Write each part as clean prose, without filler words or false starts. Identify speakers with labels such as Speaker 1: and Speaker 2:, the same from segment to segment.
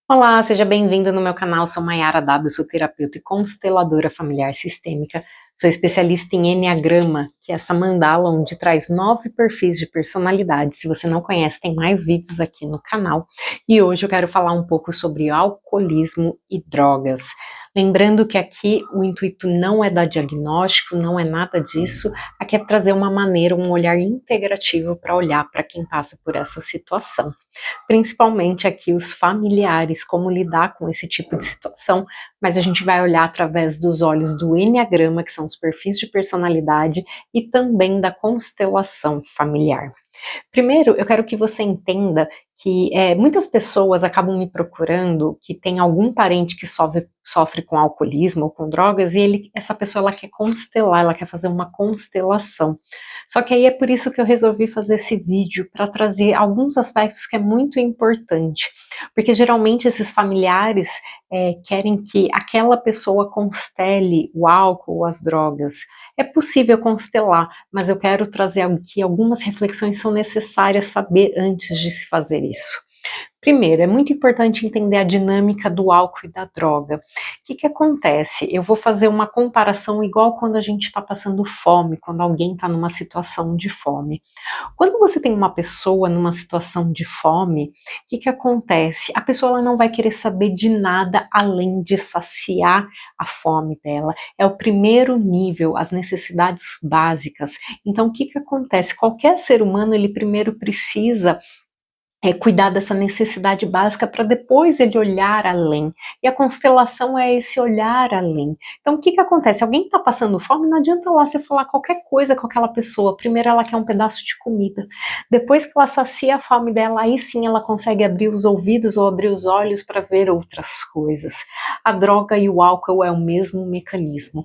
Speaker 1: Olá, seja bem-vindo no meu canal. Sou Maiara W, sou terapeuta e consteladora familiar sistêmica. Sou especialista em Enneagrama, que é essa mandala onde traz 9 perfis de personalidade. Se você não conhece, tem mais vídeos aqui no canal. E hoje eu quero falar um pouco sobre alcoolismo e drogas. Lembrando que aqui o intuito não é dar diagnóstico, não é nada disso. Aqui é trazer uma maneira, um olhar integrativo para olhar para quem passa por essa situação. Principalmente aqui os familiares, como lidar com esse tipo de situação, mas a gente vai olhar através dos olhos do Enneagrama, que são os perfis de personalidade, e também da constelação familiar. Primeiro, eu quero que você entenda que muitas pessoas acabam me procurando que tem algum parente que sofre com alcoolismo ou com drogas e essa pessoa ela quer constelar, ela quer fazer uma constelação. Só que aí é por isso que eu resolvi fazer esse vídeo, para trazer alguns aspectos que é muito importante, porque geralmente esses familiares querem que aquela pessoa constele o álcool ou as drogas. É possível constelar, mas eu quero trazer aqui algumas reflexões que são necessárias saber antes de se fazer isso. Primeiro, é muito importante entender a dinâmica do álcool e da droga. O que acontece? Eu vou fazer uma comparação igual quando a gente está passando fome, quando alguém está numa situação de fome. Quando você tem uma pessoa numa situação de fome, o que acontece? A pessoa ela não vai querer saber de nada além de saciar a fome dela. É o primeiro nível, as necessidades básicas. Então, o que acontece? Qualquer ser humano, ele primeiro precisa cuidar dessa necessidade básica para depois ele olhar além. E a constelação é esse olhar além. Então, o que acontece? Alguém está passando fome, não adianta lá você falar qualquer coisa com aquela pessoa. Primeiro ela quer um pedaço de comida. Depois que ela sacia a fome dela, aí sim ela consegue abrir os ouvidos ou abrir os olhos para ver outras coisas. A droga e o álcool é o mesmo mecanismo.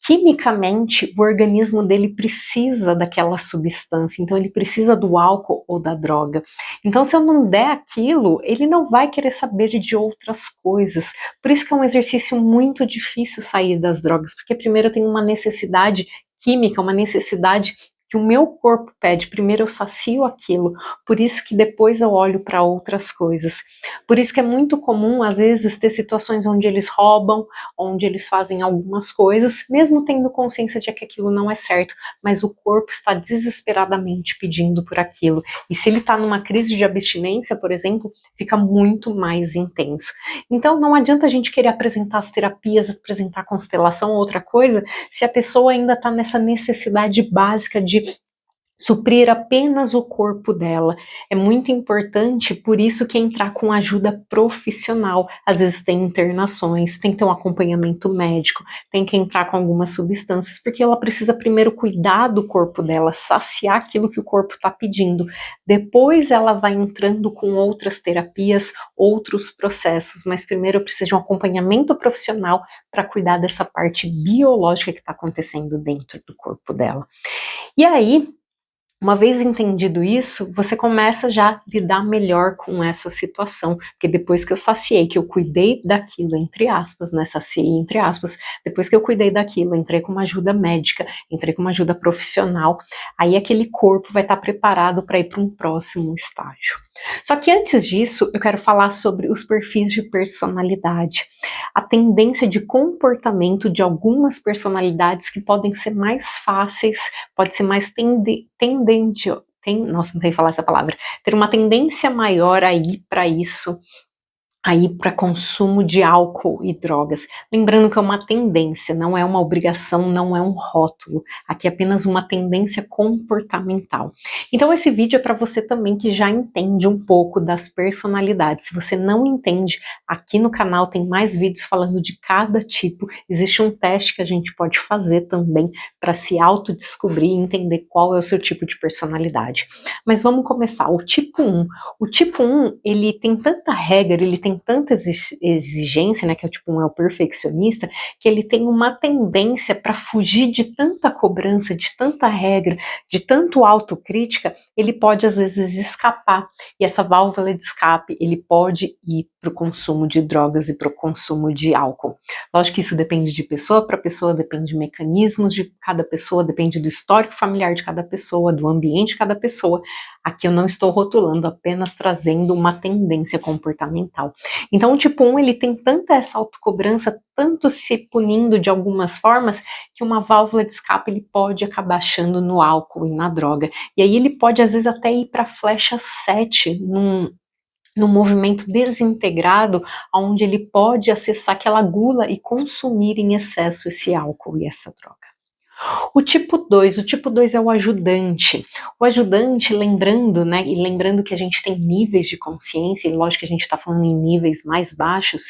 Speaker 1: Quimicamente, o organismo dele precisa daquela substância, então ele precisa do álcool ou da droga. Então, se eu não der aquilo, ele não vai querer saber de outras coisas. Por isso que é um exercício muito difícil sair das drogas, porque primeiro eu tenho uma necessidade química, uma necessidade que o meu corpo pede. Primeiro eu sacio aquilo, por isso que depois eu olho para outras coisas. Por isso que é muito comum, às vezes, ter situações onde eles roubam, onde eles fazem algumas coisas, mesmo tendo consciência de que aquilo não é certo, mas o corpo está desesperadamente pedindo por aquilo. E se ele está numa crise de abstinência, por exemplo, fica muito mais intenso. Então não adianta a gente querer apresentar as terapias, apresentar a constelação ou outra coisa, se a pessoa ainda está nessa necessidade básica de suprir apenas o corpo dela. É muito importante, por isso que entrar com ajuda profissional. Às vezes tem internações, tem que ter um acompanhamento médico, tem que entrar com algumas substâncias, porque ela precisa primeiro cuidar do corpo dela, saciar aquilo que o corpo está pedindo. Depois ela vai entrando com outras terapias, outros processos, mas primeiro precisa de um acompanhamento profissional para cuidar dessa parte biológica que está acontecendo dentro do corpo dela. E aí, uma vez entendido isso, você começa já a lidar melhor com essa situação, porque depois que eu saciei, que eu cuidei daquilo, entre aspas, né, saciei entre aspas, depois que eu cuidei daquilo, entrei com uma ajuda médica, entrei com uma ajuda profissional, aí aquele corpo vai estar preparado para ir para um próximo estágio. Só que antes disso, eu quero falar sobre os perfis de personalidade, a tendência de comportamento de algumas personalidades que podem ser mais fáceis, pode ser mais tendente, nossa, não sei falar essa palavra, ter uma tendência maior a ir para isso, aí para consumo de álcool e drogas. Lembrando que é uma tendência, não é uma obrigação, não é um rótulo. Aqui é apenas uma tendência comportamental. Então esse vídeo é para você também que já entende um pouco das personalidades. Se você não entende, aqui no canal tem mais vídeos falando de cada tipo. Existe um teste que a gente pode fazer também para se autodescobrir e entender qual é o seu tipo de personalidade. Mas vamos começar. O tipo 1. O tipo 1, ele tem tanta regra, ele tem tanta exigência, né, que é o tipo 1 é o perfeccionista, que ele tem uma tendência para fugir de tanta cobrança, de tanta regra, de tanto autocrítica, ele pode às vezes escapar. E essa válvula de escape, ele pode ir para o consumo de drogas e para o consumo de álcool. Lógico que isso depende de pessoa para pessoa, depende de mecanismos de cada pessoa, depende do histórico familiar de cada pessoa, do ambiente de cada pessoa. Aqui eu não estou rotulando, apenas trazendo uma tendência comportamental. Então o tipo 1 ele tem tanta essa autocobrança, tanto se punindo de algumas formas, que uma válvula de escape ele pode acabar achando no álcool e na droga. E aí ele pode às vezes até ir para a flecha 7, num movimento desintegrado, onde ele pode acessar aquela gula e consumir em excesso esse álcool e essa droga. O tipo 2 é o ajudante. O ajudante, lembrando, né, e lembrando que a gente tem níveis de consciência, e lógico que a gente está falando em níveis mais baixos,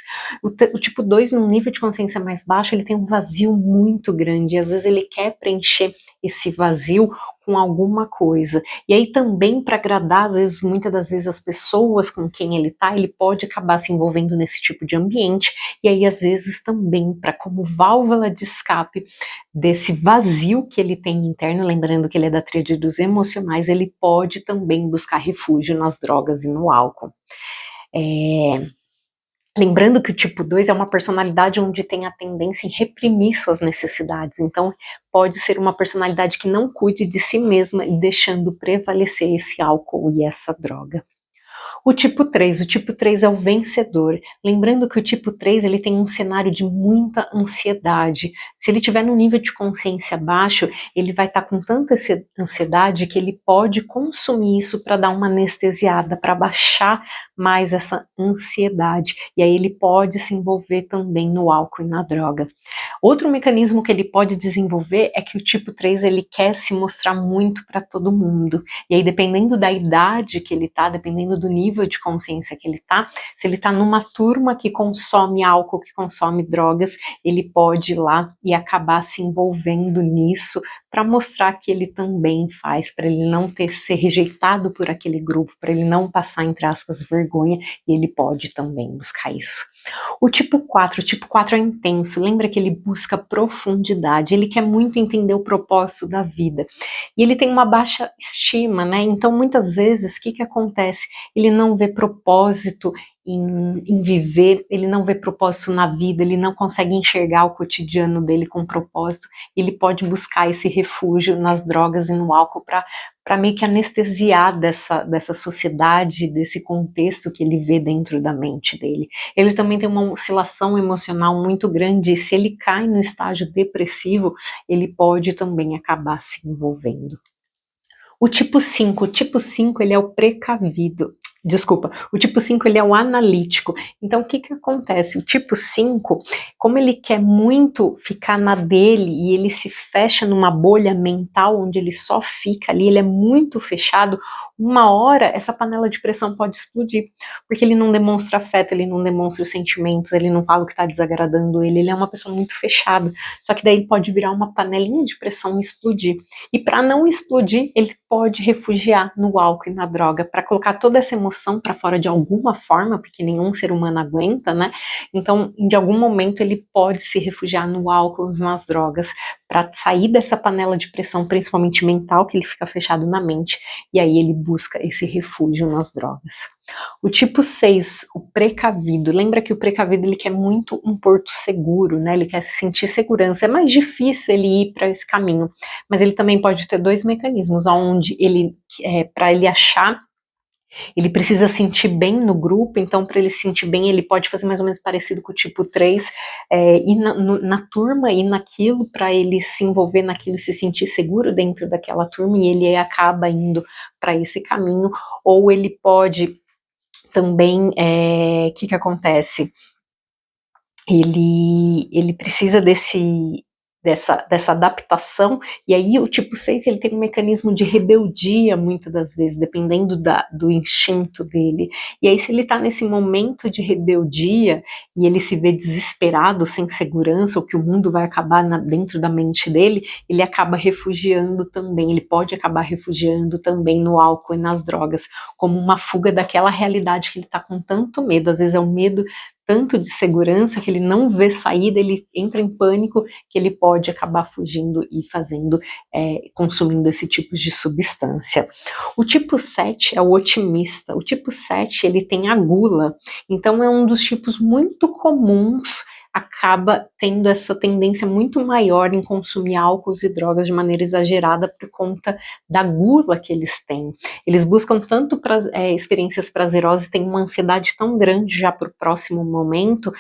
Speaker 1: o tipo 2, num nível de consciência mais baixo, ele tem um vazio muito grande, e às vezes ele quer preencher esse vazio com alguma coisa. E aí também para agradar, às vezes, muitas das vezes as pessoas com quem ele tá, ele pode acabar se envolvendo nesse tipo de ambiente, e aí às vezes também para como válvula de escape desse vazio que ele tem interno, lembrando que ele é da tríade dos emocionais, ele pode também buscar refúgio nas drogas e no álcool. Lembrando que o tipo 2 é uma personalidade onde tem a tendência em reprimir suas necessidades, então pode ser uma personalidade que não cuide de si mesma e deixando prevalecer esse álcool e essa droga. O tipo 3 é o vencedor. Lembrando que o tipo 3 ele tem um cenário de muita ansiedade. Se ele tiver num nível de consciência baixo, ele vai estar com tanta ansiedade que ele pode consumir isso para dar uma anestesiada, para baixar mais essa ansiedade. E aí ele pode se envolver também no álcool e na droga. Outro mecanismo que ele pode desenvolver é que o tipo 3 ele quer se mostrar muito para todo mundo. E aí, dependendo da idade que ele tá, dependendo do nível de consciência que ele tá, se ele tá numa turma que consome álcool, que consome drogas, ele pode ir lá e acabar se envolvendo nisso para mostrar que ele também faz, para ele não ser rejeitado por aquele grupo, para ele não passar, entre aspas, vergonha, e ele pode também buscar isso. O tipo 4 é intenso, lembra que ele busca profundidade, ele quer muito entender o propósito da vida, e ele tem uma baixa estima, né, então muitas vezes, o que acontece? Ele não vê propósito em viver, ele não vê propósito na vida, ele não consegue enxergar o cotidiano dele com propósito, ele pode buscar esse refúgio nas drogas e no álcool para meio que anestesiar dessa sociedade, desse contexto que ele vê dentro da mente dele. Ele também tem uma oscilação emocional muito grande, e se ele cai no estágio depressivo, ele pode também acabar se envolvendo. O tipo 5 ele é o precavido. Desculpa, o tipo 5 ele é o analítico. Então, o que acontece? O tipo 5, como ele quer muito ficar na dele e ele se fecha numa bolha mental onde ele só fica ali, ele é muito fechado, uma hora essa panela de pressão pode explodir, porque ele não demonstra afeto, ele não demonstra os sentimentos, ele não fala o que está desagradando ele é uma pessoa muito fechada. Só que daí pode virar uma panelinha de pressão e explodir. E para não explodir, ele pode refugiar no álcool e na droga, para colocar toda essa emoção para fora de alguma forma, porque nenhum ser humano aguenta, né? Então, de algum momento, ele pode se refugiar no álcool, nas drogas, para sair dessa panela de pressão, principalmente mental, que ele fica fechado na mente, e aí ele busca esse refúgio nas drogas. O tipo 6, o precavido, lembra que o precavido ele quer muito um porto seguro, né? Ele quer sentir segurança, é mais difícil ele ir para esse caminho, mas ele também pode ter dois mecanismos, onde ele, para ele achar, ele precisa sentir bem no grupo, então para ele se sentir bem, ele pode fazer mais ou menos parecido com o tipo 3, ir na turma, ir naquilo, para ele se envolver naquilo e se sentir seguro dentro daquela turma, e ele acaba indo para esse caminho, ou ele pode também, o que acontece? Ele precisa dessa adaptação, e aí o tipo 6 ele tem um mecanismo de rebeldia muitas das vezes, dependendo do instinto dele, e aí se ele está nesse momento de rebeldia, e ele se vê desesperado, sem segurança, ou que o mundo vai acabar dentro da mente dele, ele acaba refugiando também, ele pode acabar refugiando também no álcool e nas drogas, como uma fuga daquela realidade que ele está com tanto medo, às vezes é um medo tanto de segurança que ele não vê saída, ele entra em pânico, que ele pode acabar fugindo e consumindo esse tipo de substância. O tipo 7 é o otimista. O tipo 7 ele tem a gula, então é um dos tipos muito comuns acaba tendo essa tendência muito maior em consumir álcools e drogas de maneira exagerada por conta da gula que eles têm. Eles buscam tanto experiências prazerosas, têm uma ansiedade tão grande já para o próximo momento,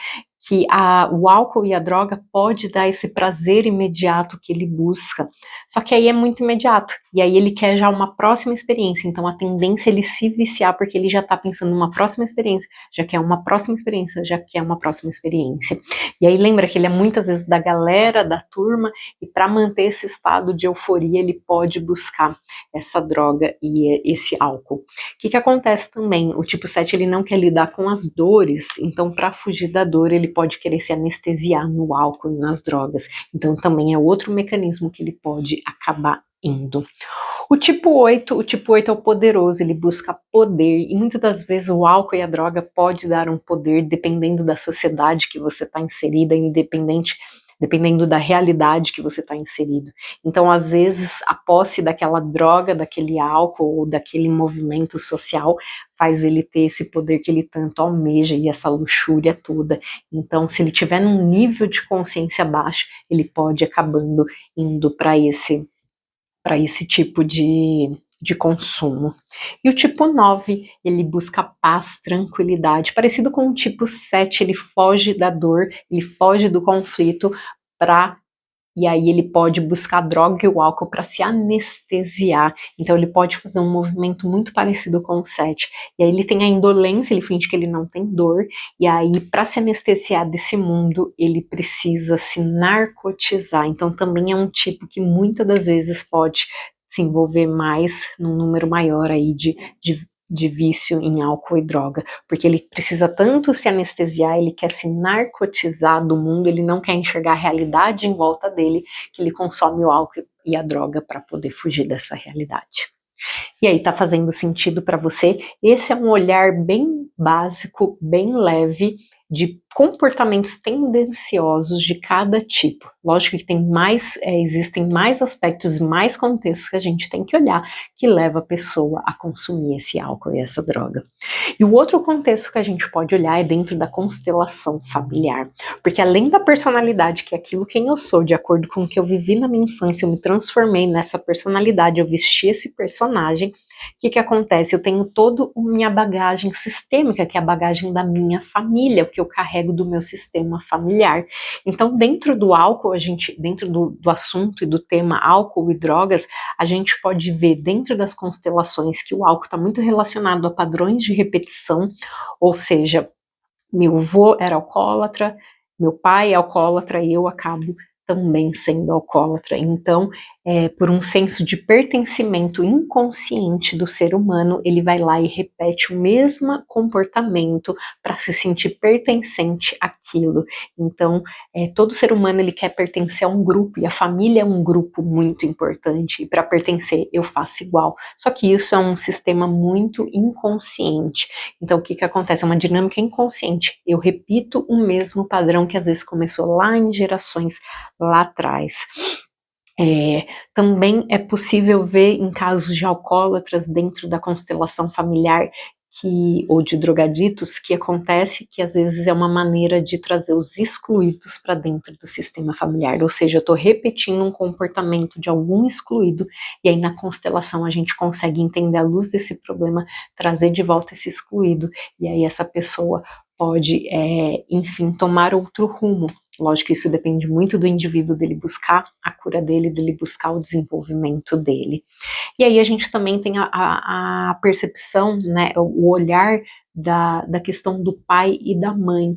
Speaker 1: que o álcool e a droga pode dar esse prazer imediato que ele busca. Só que aí é muito imediato, e aí ele quer já uma próxima experiência, então a tendência é ele se viciar, porque ele já está pensando numa próxima experiência, já quer uma próxima experiência, já quer uma próxima experiência. E aí lembra que ele é muitas vezes da galera, da turma, e para manter esse estado de euforia, ele pode buscar essa droga e esse álcool. O que acontece também? O tipo 7 ele não quer lidar com as dores, então para fugir da dor ele pode querer se anestesiar no álcool e nas drogas. Então também é outro mecanismo que ele pode acabar indo. O tipo 8 é o poderoso, ele busca poder, e muitas das vezes o álcool e a droga pode dar um poder, dependendo da sociedade que você está inserida, dependendo da realidade que você está inserido. Então, às vezes, a posse daquela droga, daquele álcool ou daquele movimento social faz ele ter esse poder que ele tanto almeja e essa luxúria toda. Então, se ele tiver num nível de consciência baixo, ele pode acabando indo para esse tipo de consumo. E o tipo 9, ele busca paz, tranquilidade. Parecido com o tipo 7, ele foge da dor, ele foge do conflito e aí ele pode buscar a droga e o álcool para se anestesiar. Então ele pode fazer um movimento muito parecido com o 7. E aí ele tem a indolência, ele finge que ele não tem dor, e aí para se anestesiar desse mundo, ele precisa se narcotizar. Então também é um tipo que muitas das vezes pode se envolver mais num número maior aí de vício em álcool e droga, porque ele precisa tanto se anestesiar, ele quer se narcotizar do mundo, ele não quer enxergar a realidade em volta dele, que ele consome o álcool e a droga para poder fugir dessa realidade. E aí, tá fazendo sentido para você? Esse é um olhar bem básico, bem leve, de comportamentos tendenciosos de cada tipo. Lógico que existem mais aspectos, mais contextos que a gente tem que olhar, que leva a pessoa a consumir esse álcool e essa droga. E o outro contexto que a gente pode olhar é dentro da constelação familiar, porque além da personalidade, que é aquilo quem eu sou, de acordo com o que eu vivi na minha infância, eu me transformei nessa personalidade, eu vesti esse personagem. O que acontece? Eu tenho toda a minha bagagem sistêmica, que é a bagagem da minha família, o que eu carrego do meu sistema familiar. Então, dentro do álcool, dentro do assunto e do tema álcool e drogas, a gente pode ver dentro das constelações que o álcool está muito relacionado a padrões de repetição, ou seja, meu avô era alcoólatra, meu pai é alcoólatra e eu acabo também sendo alcoólatra. Então, por um senso de pertencimento inconsciente do ser humano, ele vai lá e repete o mesmo comportamento para se sentir pertencente àquilo. Então, todo ser humano ele quer pertencer a um grupo, e a família é um grupo muito importante, e para pertencer eu faço igual. Só que isso é um sistema muito inconsciente. Então, o que acontece? É uma dinâmica inconsciente. Eu repito o mesmo padrão que às vezes começou lá em gerações lá atrás. Também é possível ver em casos de alcoólatras dentro da constelação familiar ou de drogaditos, que acontece que às vezes é uma maneira de trazer os excluídos para dentro do sistema familiar, ou seja, eu estou repetindo um comportamento de algum excluído, e aí na constelação a gente consegue entender à luz desse problema, trazer de volta esse excluído, e aí essa pessoa pode, enfim, tomar outro rumo. Lógico que isso depende muito do indivíduo, dele buscar a cura dele buscar o desenvolvimento dele. E aí a gente também tem a percepção, né, o olhar da questão do pai e da mãe.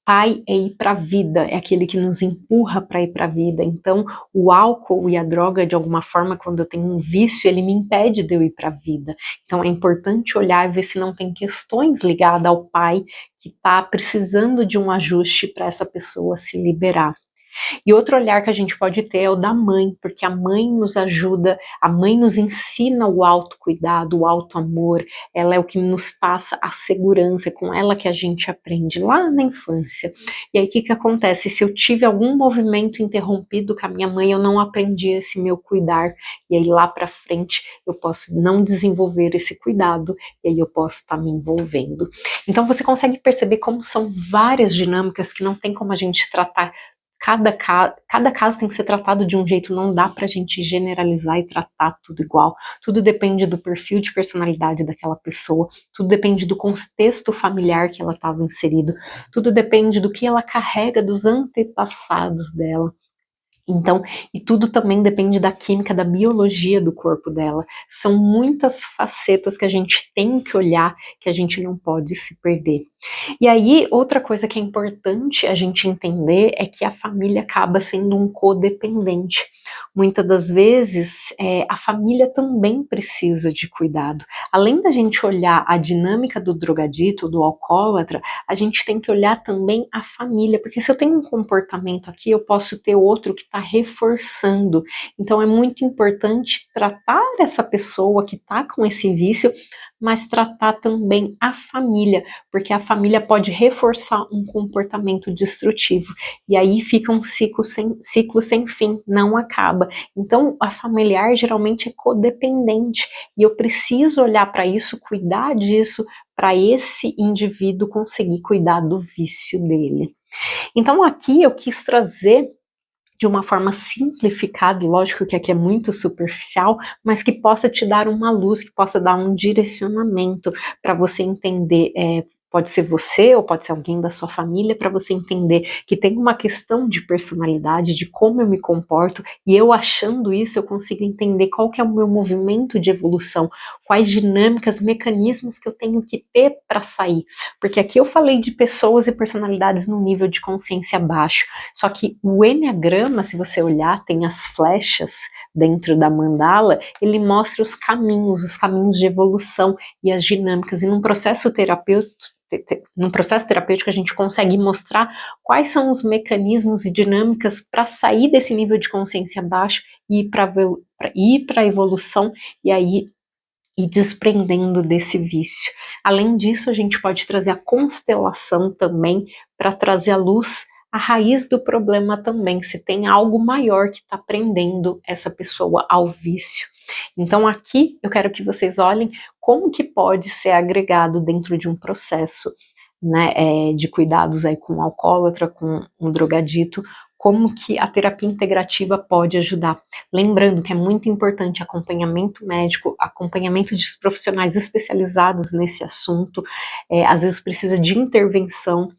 Speaker 1: Pai é ir para a vida, é aquele que nos empurra para ir para a vida. Então, o álcool e a droga, de alguma forma, quando eu tenho um vício, ele me impede de eu ir para a vida. Então, é importante olhar e ver se não tem questões ligadas ao pai que está precisando de um ajuste para essa pessoa se liberar. E outro olhar que a gente pode ter é o da mãe, porque a mãe nos ajuda, a mãe nos ensina o autocuidado, o autoamor, ela é o que nos passa a segurança, é com ela que a gente aprende lá na infância. E aí o que acontece? Se eu tive algum movimento interrompido com a minha mãe, eu não aprendi esse meu cuidar, e aí lá para frente eu posso não desenvolver esse cuidado, e aí eu posso estar me envolvendo. Então você consegue perceber como são várias dinâmicas que não tem como a gente tratar. Cada caso tem que ser tratado de um jeito, não dá pra gente generalizar e tratar tudo igual. Tudo depende do perfil de personalidade daquela pessoa, tudo depende do contexto familiar que ela estava inserido, tudo depende do que ela carrega dos antepassados dela. Então, e tudo também depende da química, da biologia do corpo dela. São muitas facetas que a gente tem que olhar, que a gente não pode se perder. E aí, outra coisa que é importante a gente entender é que a família acaba sendo um codependente. Muitas das vezes, a família também precisa de cuidado. Além da gente olhar a dinâmica do drogadito, do alcoólatra, a gente tem que olhar também a família, porque se eu tenho um comportamento aqui, eu posso ter outro que está reforçando. Então, é muito importante tratar essa pessoa que está com esse vício, mas tratar também a família, porque a família pode reforçar um comportamento destrutivo, e aí fica um ciclo sem fim, não acaba. Então, a familiar geralmente é codependente, e eu preciso olhar para isso, cuidar disso, para esse indivíduo conseguir cuidar do vício dele. Então, aqui eu quis trazer de uma forma simplificada, lógico que aqui é muito superficial, mas que possa te dar uma luz, que possa dar um direcionamento para você entender, pode ser você ou pode ser alguém da sua família, para você entender que tem uma questão de personalidade, de como eu me comporto, e eu achando isso, eu consigo entender qual que é o meu movimento de evolução, quais dinâmicas, mecanismos que eu tenho que ter para sair, porque aqui eu falei de pessoas e personalidades no nível de consciência baixo, só que o Enneagrama, se você olhar, tem as flechas dentro da mandala, ele mostra os caminhos de evolução e as dinâmicas, e num processo terapêutico a gente consegue mostrar quais são os mecanismos e dinâmicas para sair desse nível de consciência baixo e ir para a evolução, e aí e desprendendo desse vício. Além disso, a gente pode trazer a constelação também para trazer à luz a raiz do problema também, se tem algo maior que está prendendo essa pessoa ao vício. Então aqui eu quero que vocês olhem como que pode ser agregado dentro de um processo, né, de cuidados aí com o alcoólatra, com um drogadito, como que a terapia integrativa pode ajudar. Lembrando que é muito importante acompanhamento médico, acompanhamento de profissionais especializados nesse assunto, às vezes precisa de intervenção,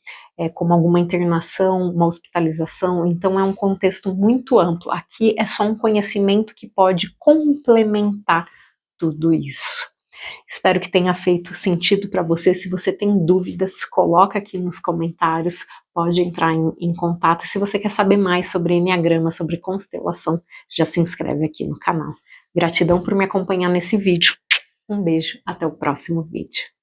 Speaker 1: como alguma internação, uma hospitalização, então é um contexto muito amplo. Aqui é só um conhecimento que pode complementar tudo isso. Espero que tenha feito sentido para você. Se você tem dúvidas, coloca aqui nos comentários, pode entrar em contato. Se você quer saber mais sobre Enneagrama, sobre constelação, já se inscreve aqui no canal. Gratidão por me acompanhar nesse vídeo. Um beijo, até o próximo vídeo.